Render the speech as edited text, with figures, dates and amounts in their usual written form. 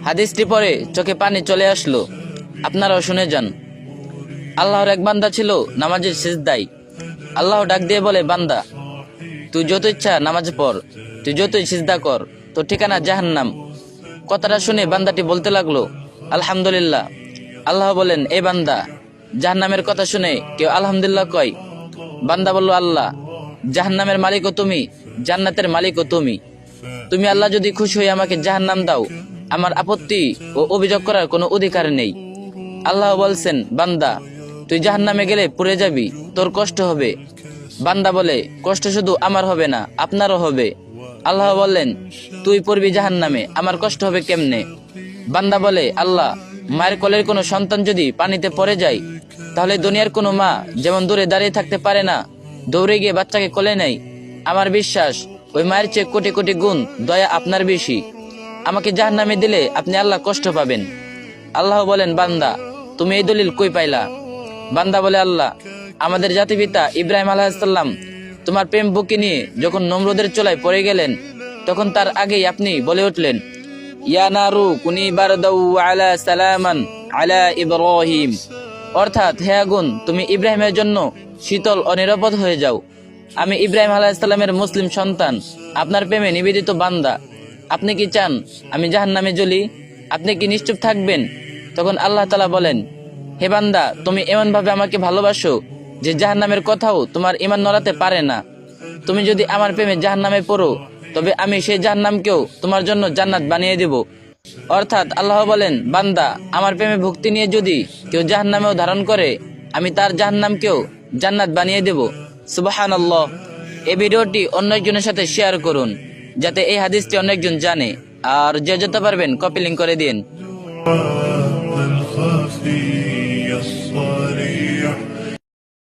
হাদিসটি পরে চোখে পানি চলে আসলো। আপনারাও শুনে যান। আল্লাহর এক বান্দা ছিল নামাজের সিজদায়। আল্লাহ ডাক দিয়ে বলে, বান্দা, তুই যত ইচ্ছা নামাজ পড়, তুই যতই সিজদা কর, তোর ঠিকানা জাহান্নাম। কথাটা শুনে বান্দাটি বলতে লাগলো, আলহামদুলিল্লাহ। আল্লাহ বলেন, এ বান্দা, জাহান্নামের কথা শুনে কেউ আলহামদুলিল্লাহ কয়? বান্দা বলল, আল্লাহ, জাহান্নামের মালিকও তুমি, জান্নাতের মালিকও তুমি। তুমি আল্লাহ যদি খুশি হয়ে আমাকে জাহান্নাম দাও, আমার আপত্তি ও অভিযোগ করার কোনো অধিকার নেই। আল্লাহ বলছেন, বান্দা, তুই জাহান্নামে গেলে পুড়ে যাবি, তোর কষ্ট হবে। বান্দা বলে, কষ্ট শুধু আমার হবে না, আপনারও হবে। আল্লাহ বললেন, তুই পড়বি জাহান্নামে, আমার কষ্ট হবে কেমনে? বান্দা বলে, আল্লাহ, মায়ের কোলের কোনো সন্তান যদি পানিতে পড়ে যায়, তাহলে দুনিয়ার কোনো মা যেমন দূরে দাঁড়িয়ে থাকতে পারে না, দৌড়ে গিয়ে বাচ্চাকে কোলে নেয়, আমার বিশ্বাস ওই মায়ের চেয়ে কোটি কোটি গুণ দয়া আপনার বেশি। আমাকে জাহান্নামে দিলে আপনি আল্লাহ কষ্ট পাবেন। আল্লাহ বলেন, বান্দা, তুমি এই দলিল কই পাইলা? বান্দা বলে, আল্লাহ, আমাদের জাতিপিতা ইব্রাহিম আলাইহিসসালাম তোমার প্রেম বুকে নিয়ে যখন নমরুদের চুলায় পড়ে গেলেন, তখন তার আগেই আপনি বলে উঠলেন, ইয়া নারু কুনি বারদাউ আলা সালামান আলা ইব্রাহিম, অর্থাৎ, হে আগুন, তুমি ইব্রাহিমের জন্য শীতল ও নিরাপদ হয়ে যাও। আমি ইব্রাহিম আলাইহিসসালামের মুসলিম সন্তান, আপনার প্রেমে নিবেদিত বান্দা। আপনি কি চান আমি জাহান্নামে জ্বলি? আপনি কি নিশ্চুপ থাকবেন? তখন আল্লাহ তাআলা বলেন, হে বান্দা, তুমি এমনভাবে আমাকে ভালোবাসো যে জাহান্নামের কথাও তোমার ঈমান নড়াতে পারে না। তুমি যদি আমার প্রেমে জাহান্নামে পড়ো, তবে আমি সেই জাহান্নামকেও তোমার জন্য জান্নাত বানিয়ে দেব। অর্থাৎ আল্লাহ বলেন, বান্দা, আমার প্রেমে ভক্তি নিয়ে যদি কেউ জাহান্নামেও ধারণ করে, আমি তার জাহান্নামকেও জান্নাত বানিয়ে দেব। সুবহানাল্লাহ। এই ভিডিওটি অন্য একজনের সাথে শেয়ার করুন, যাতে এই হাদিসটি অনেকজন জানে। আর যে যেতে পারবেন কপি লিংক করে দিন।